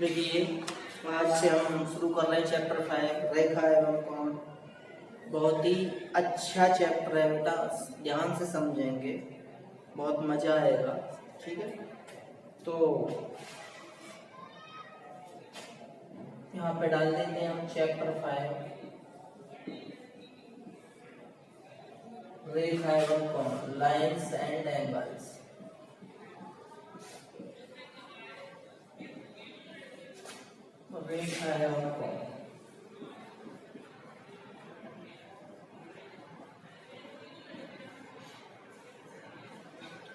देखिए आज से हम शुरू कर रहे हैं चैप्टर 5 रेखा एवं कोण। बहुत ही अच्छा चैप्टर है बेटा, ध्यान से समझेंगे बहुत मजा आएगा। ठीक है, तो यहाँ पे डाल देते हैं हम चैप्टर 5 रेखा एवं कोण, लाइन्स एंड एंगल्स। रेखा एवं कोण,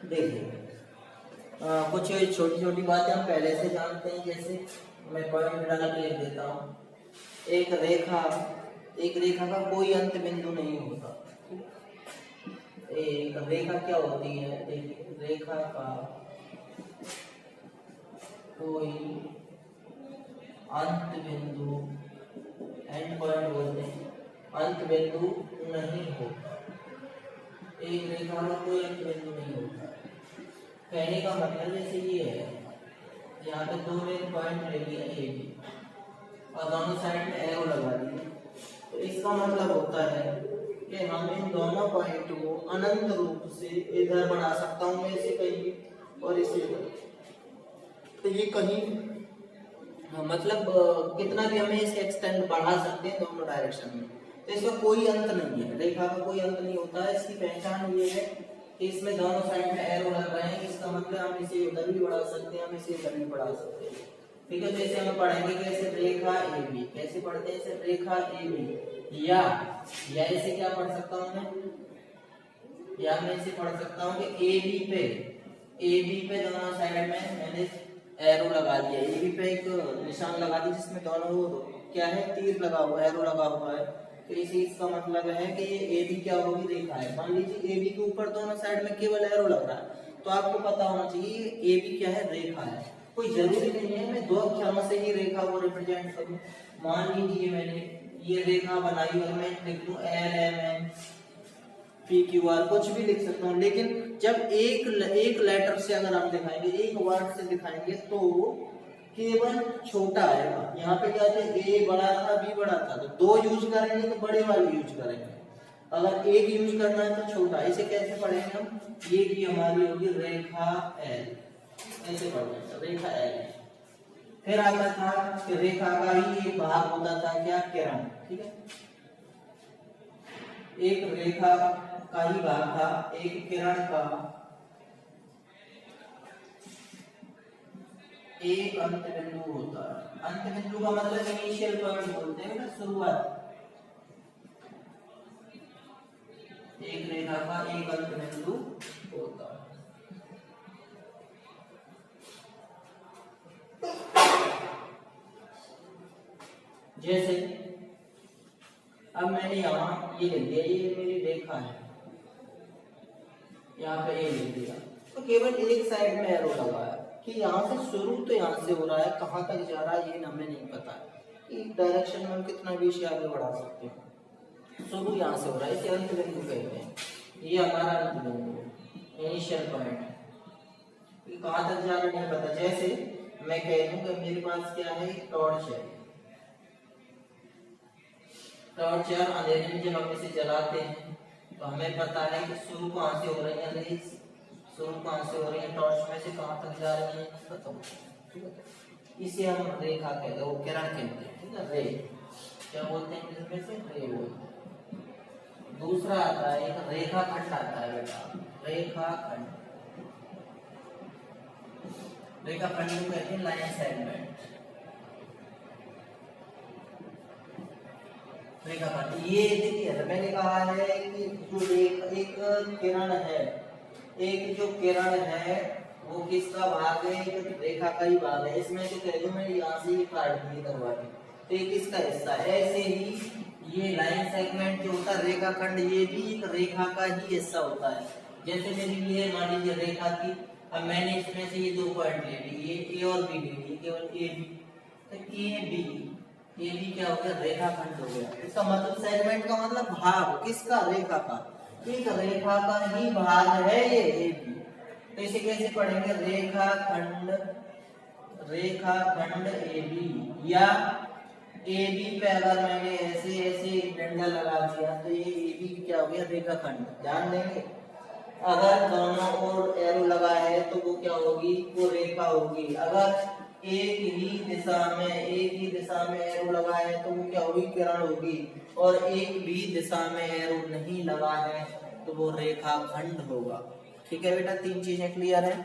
देखिए कुछ छोटी छोटी बातें हम पहले से जानते हैं। जैसे मैं पॉइंट डाला लिख देता हूँ, एक रेखा का कोई अंत बिंदु नहीं होता। एक रेखा क्या होती है, देखिए रेखा का कोई अंत बिंदु, एंड पॉइंट बोलते हैं, अंत बिंदु नहीं होता। एक रेखा का कोई अंत बिंदु नहीं होता। कहने का मतलब जैसे ये है, यहाँ पे दो एक पॉइंट ले लिया ए बी और दोनों साइड में एरो लगा दिए, तो इसका मतलब होता है कि हम इन दोनों पॉइंट को अनंत रूप से इधर बना सकता हूँ मैं इसे कहीं और इसे इधर। तो ये कहीं मतलब कितना भी हमें इसे एक्सटेंड बढ़ा सकते हैं दोनों डायरेक्शन में। तो इसका कोई अंत नहीं है, रेखा का कोई अंत नहीं होता है। इसकी पहचान ये है कि इसमें दोनों साइड में एरो लग रहे हैं, इसका मतलब हम इसे उधर भी बढ़ा सकते हैं, हम इसे इधर भी बढ़ा सकते हैं। ठीक है, तो इसे हम पढ़ेंगे कैसे, रेखा ए बी कैसे पढ़ते हैं इसे, रेखा ए बी, या इसे क्या पढ़ सकता हूँ मैं, या मैं इसे पढ़ सकता हूँ कि ए बी पे दोनों साइड में मैंने एरो लगा दिया। ए बी पे एक निशान लगा दिया जिसमें दोनों क्या है, तीर लगा हुआ, एरो लगा हुआ है। तो इसी इसका मतलब है कि ये ए बी क्या होगी, रेखा है। मान लीजिए ए बी के ऊपर दोनों साइड में केवल एरो लग रहा है, तो आपको पता होना चाहिए ए बी क्या है, रेखा है। कोई जरूरी नहीं है मैं दो अक्षरों से ही रेखा को रिप्रेजेंट करूं। मान लीजिए मैंने ये रेखा बनाई और मैं लिख दूं L M N P Q R, कुछ भी लिख सकता हूँ। लेकिन जब एक लेटर से अगर हम दिखाएंगे, एक वर्ड से दिखाएंगे, तो केवल छोटा आएगा। यहाँ पे क्या थे, ए बड़ा था बी बड़ा था, तो दो यूज करेंगे तो बड़े वाले यूज करेंगे। अगर एक यूज करना है तो छोटा। इसे कैसे पढ़ेंगे हम, ये भी हमारी होगी रेखा एल, ऐसे पढ़ेंगे रेखा एल। फिर आता था कि रेखा का ही एक भाग होता था क्या, किरण। ठीक है, एक रेखा का ही भाग था, एक किरण का एक अंत बिंदु होता है। अंत बिंदु का मतलब इनिशियल पॉइंट बोलते हैं ना, शुरुआत। एक रेखा का एक अंत बिंदु होता है। जैसे अब मैंने यहाँ ये लिख दिया, ये मेरी रेखा है, यहाँ पे ए लिख दिया, तो केवल एक साइड में एरो लगा है कि यहाँ से शुरू तो यहाँ से हो रहा है, कहाँ तक जा रहा है ये हमें नहीं पता है। एक डायरेक्शन में हम कितना भी इसे आगे बढ़ा सकते हैं। शुरू यहाँ से हो रहा है, इसे अंत बिंदु कहते हैं। ये हमारा अंत बिंदु, इनिशियल पॉइंट है। कहाँ तक जा रहा है नहीं पता। जैसे मैं कह दूं कि मेरे पास क्या है, एक टॉर्च है। टॉर्च यार अंधेरे में जब हम इसे जलाते हैं तो हमें पता है कि शुरू कहाँ से हो रही है, शुरू कहाँ से हो रही है, टॉर्च में से कहाँ तक जा रही है बताओ। ठीक है, इसे हम रेखा कहते हैं, वो किरण कहते हैं। ठीक है, रे क्या बोलते हैं इसमें से, रे बोलते हैं। दूसरा आता है एक रेखा खंड आता है बेटा, रेखा खंड। रेखा खंड को कहते हैं लाइन सेगमेंट। रेखा खंड ये देखिए मैंने कहा है कि जो एक किरण है, एक जो किरण है वो किसका भाग है, एक रेखा का ही भाग है। इसमें से कह दूं मैं यहाँ से ये काट दिए करवा के, तो एक इसका हिस्सा है। ऐसे ही ये लाइन सेगमेंट जो होता है रेखा खंड, ये भी एक रेखा का ही हिस्सा होता है। जैसे मेरी ये मान लीजिए रेखा की, अब मैंने इसमें से ये दो पॉइंट ले लिए, ए और बी ले लिए, केवल ए बी, तो ए बी क्या हो गया, रेखा खंड हो गया। इसका मतलब सेगमेंट का मतलब भाग किसका, रेखा का। एक रेखा का ही भाग है ये ए बी। तो इसे कैसे पढ़ेंगे, रेखा खंड रेखाखंड AB या AB पे अगर मैंने ऐसे ऐसे डंडा लगा दिया तो ये AB क्या हो गया, रेखाखंड। ध्यान देंगे अगर दोनों ओर एरो लगा है तो वो क्या होगी, वो रेखा होगी। अगर एक ही दिशा में एरो लगा है तो वो क्या होगी, किरण होगी। और एक भी दिशा में एरो नहीं लगा है तो वो रेखाखंड होगा। ठीक है बेटा, तीन चीजें क्लियर है।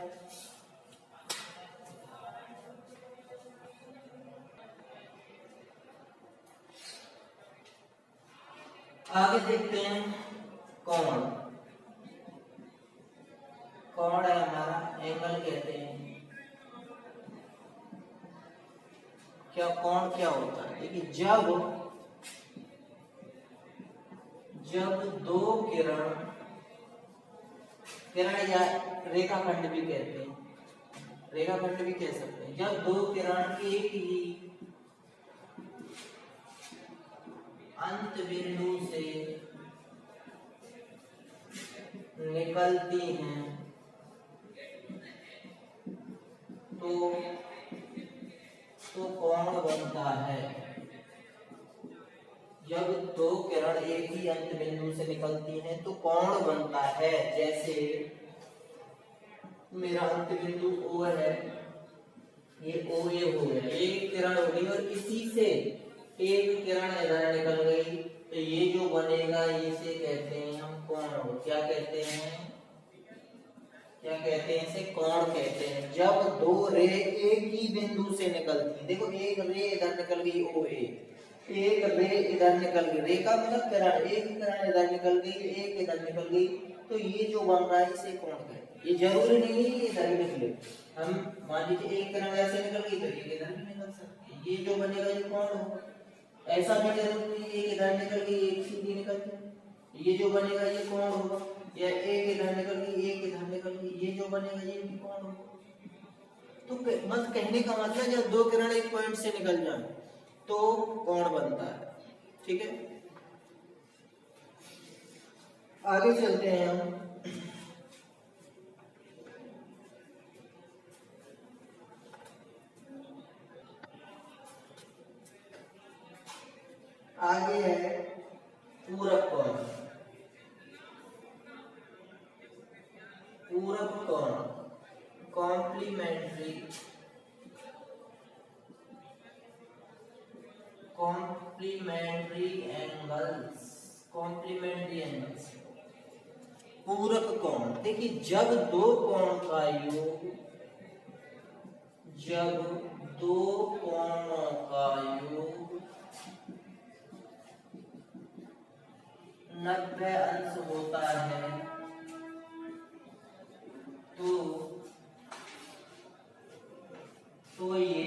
आगे देखते हैं कोण। कोण है हमारा, एंगल कहते हैं। क्या कोण क्या होता है, देखिए जब दो किरण या रेखाखंड भी कहते हैं, रेखाखंड भी कह सकते हैं, जब दो किरण एक ही अंत बिंदु से निकलती हैं तो कोण बनता है। जब दो किरण एक ही अंत बिंदु से निकलती हैं तो कोण बनता है। जैसे मेरा अंत बिंदु O है, ये OA हो गया, एक किरण हो गई और इसी से एक किरण इधर निकल गई तो ये जो बनेगा इसे कहते हैं हम कोण। क्या कहते हैं, इसे कोण कहते हैं। जब दो रे एक ही बिंदु से निकलती, देखो एक रे इधर निकल गई OA, एक रे इधर निकल गई, रेखा मतलब किरण, एक किरण इधर निकल गई, एक इधर निकल गई, तो ये जो बन रहा है इसे कोण कहते हैं। ये जरूरी नहीं है इधर ही निकले, हम मान लीजिए एक किरण ऐसे निकल गई तो एक इधर भी निकल सकती है, ये जो बनेगा ये कोण होगा। ऐसा भी जरूरी नहीं है एक इधर निकल गई एक सीधी निकल गई, ये जो बनेगा ये कोण होगा। या एक इधर निकल गई एक इधर निकल गई, ये जो बनेगा ये भी कोण होगा। तो मतलब कहने का मतलब जब दो किरण एक पॉइंट से निकल जाए तो कोण बनता है। ठीक है, आगे चलते हैं हम। आगे है पूरक कोण। पूरक कोण, कॉम्प्लीमेंट्री एंगल्स। पूरक कोण, देखिए जब दो कोणों का योग 90 अंश होता है तो ये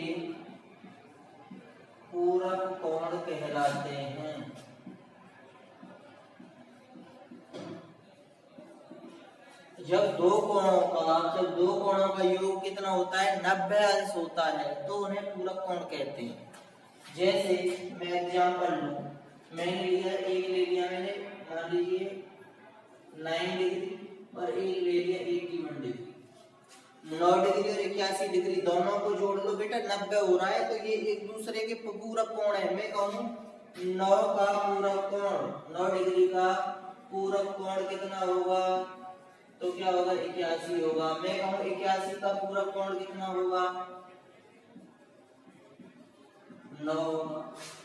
पूरक कोण कहलाते हैं। जब दो कोणों का योग कितना होता है, 90 अंश होता है, तो उन्हें पूरक कोण कहते हैं। जैसे मैं एग्जांपल लूं, मैंने लिया एक ले लिया मैंने मान लीजिए 9 डिग्री और एक ले लिया 81 डिग्री, 9 डिग्री और 81 डिग्री दोनों को जोड़ लो बेटा 90 हो रहा है, तो ये एक दूसरे के पूरक कोण है। मैं कहूँ 9 का पूरक कोण, 9 डिग्री का पूरक कोण कितना होगा, तो क्या होगा 81 होगा। मैं कहूँ 81 का पूरक कोण कितना होगा 9।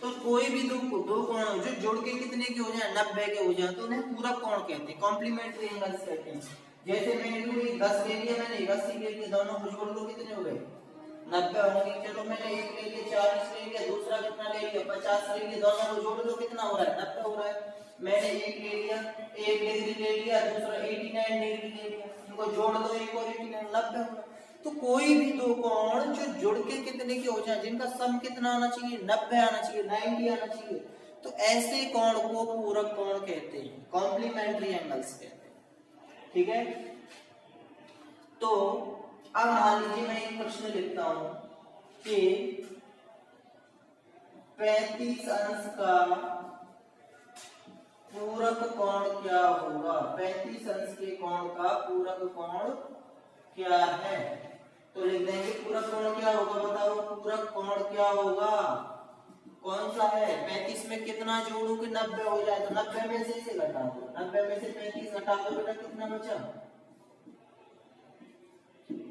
तो कोई भी दो कोण जो जोड़ के कितने के हो जाए 90 के हो जाए तो उन्हें पूरक कोण कहते हैं, कॉम्प्लीमेंट्री एंगल्स कहते हैं। जैसे मैंने 10 ले लिया, मैंने 80 ले लिया, दोनों को जोड़ लो कितने हो गए 90 होंगे। चलो मैंने एक ले लिया 40 ले लिया, दूसरा कितना ले लिया 50 ले लिया, दोनों को जोड़ लो कितना हो रहा है 90 हो रहा है। मैंने एक ले लिया, एक डिग्री ले लिया, दूसरा 89 डिग्री ले लिया, इनको जोड़ दो एक और 89 90 हो रहा है। तो कोई भी दो कोण जो जुड़ के कितने के हो जाए, जिनका सम कितना आना चाहिए 90 आना चाहिए, 90 आना चाहिए, तो ऐसे कोण को पूरक कोण कहते हैं, कॉम्प्लीमेंट्री एंगल्स कहते हैं। ठीक है, तो अब मान लीजिए मैं एक प्रश्न लिखता हूं कि 35 अंश का पूरक कोण क्या होगा, 35 अंश के कोण का पूरक कोण क्या है। तो लिख देंगे पूरक कोण क्या होगा, बताओ पूरक कोण क्या होगा, कौन सा है। 35 में कितना जोड़ू कि 90 हो जाए, तो 90 में से इसे घटा दो, 90 में से 35 घटा दो बेटा, कितना बचा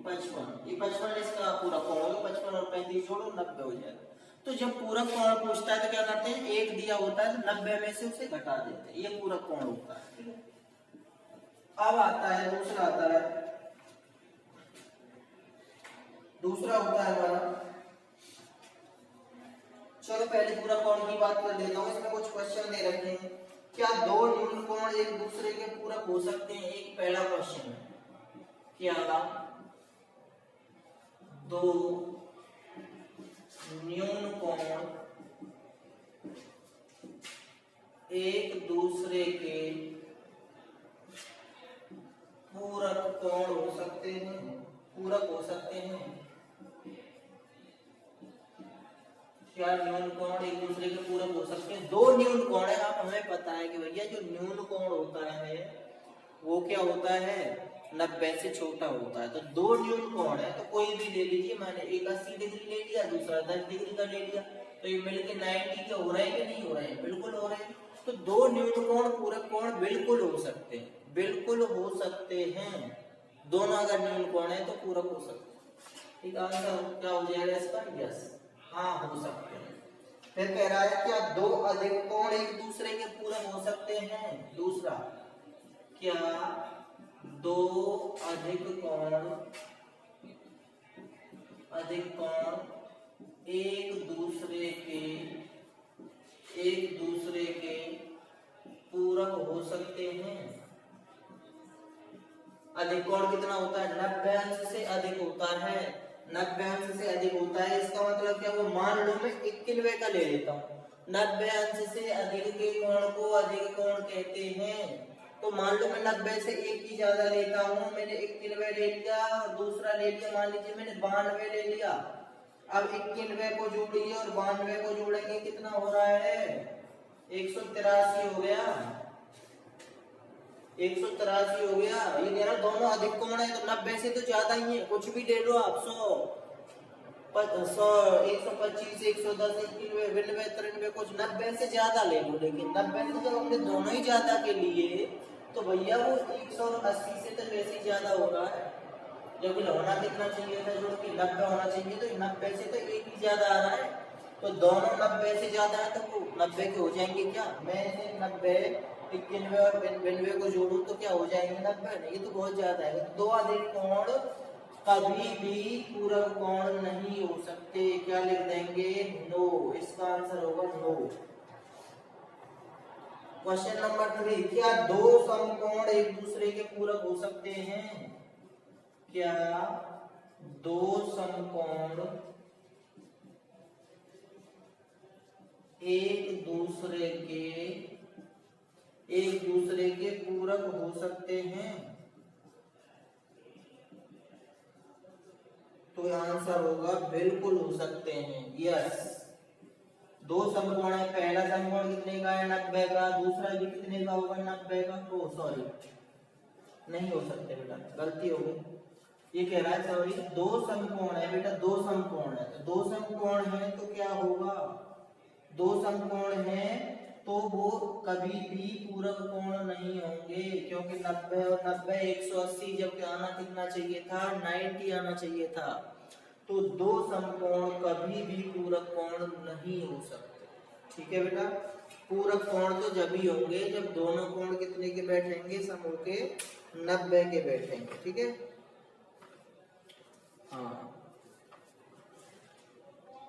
55। ये 55 इसका पूरा कोण होगा, 55 और 35 जोड़ो 90 हो जाएगा। तो जब पूरक कोण पूछता है तो क्या करते हैं, एक दिया होता है तो 90 में से उसे घटा देते हैं, ये पूरक कोण होता है, ठीक है। अब आता है दूसरा, आता है दूसरा होता है हमारा, चलो पहले पूरक कोण की बात कर लेता हूँ। इसमें कुछ क्वेश्चन दे रखे हैं, क्या दो न्यून कोण एक दूसरे के पूरक हो सकते हैं। एक पहला क्वेश्चन है, क्या दो न्यून कोण एक दूसरे के पूरक कोण हो सकते हैं, पूरक हो सकते हैं। क्या न्यून कोण एक दूसरे के पूरक हो सकते हैं। दो न्यून कोण है, आप हमें पता है कि भैया जो न्यून कोण होता है वो क्या होता है, 90 से छोटा होता है। तो दो न्यून कोण है तो कोई भी ले लीजिए, मैंने एक 80 डिग्री ले लिया, दूसरा 10 डिग्री का ले लिया, तो ये मिलके 90 के हो रहे हैं कि नहीं हो रहे हैं, बिल्कुल हो रहे हैं। तो दो न्यून कोण पूरक कोण बिल्कुल हो सकते हैं, बिल्कुल हो सकते हैं। दोनों अगर न्यून कोण है तो पूरक हो सकते हैं। ठीक, आंसर क्या हो जाएगा इसका, यस, हाँ हो सकते हैं। फिर कह रहा है क्या दो अधिक कोण एक दूसरे के पूरक हो सकते हैं। दूसरा, क्या दो अधिक कोण एक दूसरे के पूरक हो सकते हैं। अधिक कोण कितना होता है, 90 अंश से अधिक होता है, 90 अंश से अधिक होता है। इसका मतलब क्या, वो मान लो मैं 91 का ले लेता हूँ, 90 अंश से अधिक के कोण को अधिक कोण कहते हैं। तो मान लो मैं 90 से एक ही ज्यादा लेता हूँ, मैंने 91 ले लिया और दूसरा ले लिया, मान लीजिए मैंने 92 ले लिया। अब 91 को जोड़िए और 92 को जोड़ेंगे, कितना हो रहा है, 183 हो गया, 183 हो गया। ये कह रहा दोनों अधिक कोण है तो 90 से तो ज्यादा ही है, कुछ भी ले लो आप, 100, 125, 110, 91, 92, 93, कुछ 90 से ज्यादा ले लो। लेकिन 90 से जब हमने दोनों ही ज्यादा के लिए तो भैया वो 180 से तो वैसे ही ज्यादा हो रहा है, जबकि होना कितना चाहिए था, जो कि 90 होना चाहिए, तो 90 से तो एक ही ज्यादा आ रहा है। तो दोनों 90 से ज्यादा है तो वो 90 के हो जाएंगे क्या, मैं 90, 91 और 92 को जोड़ू तो क्या हो जाएंगे 90, नहीं ये तो बहुत ज्यादा है। दो अधिक कोण कभी भी पूरक कोण नहीं हो सकते, क्या लिख देंगे, नो, इसका आंसर होगा नो। क्वेश्चन नंबर 3, क्या दो समकोण एक दूसरे के पूरक हो सकते हैं। क्या दो समकोण एक दूसरे के पूरक हो सकते हैं। तो आंसर होगा बिल्कुल हो सकते हैं, यस। दो समकोण है, पहला समकोण कितने का है, 90 का, दूसरा भी कितने का होगा, 90 का। तो सॉरी, नहीं हो सकते बेटा, गलती हो गई। ये कह रहा है सॉरी, दो समकोण है बेटा, दो समकोण है, तो दो समकोण है तो क्या होगा, दो समकोण है तो वो कभी भी पूरक कोण नहीं होंगे, क्योंकि 90 और 90 180, जबकि आना कितना चाहिए था, 90 आना चाहिए था। तो दो समकोण कभी भी पूरक कोण नहीं हो सकते। ठीक है बेटा, पूरक कोण तो जब ही होंगे जब दोनों कोण कितने के बैठेंगे, समूह के 90 के बैठेंगे। ठीक है, हाँ।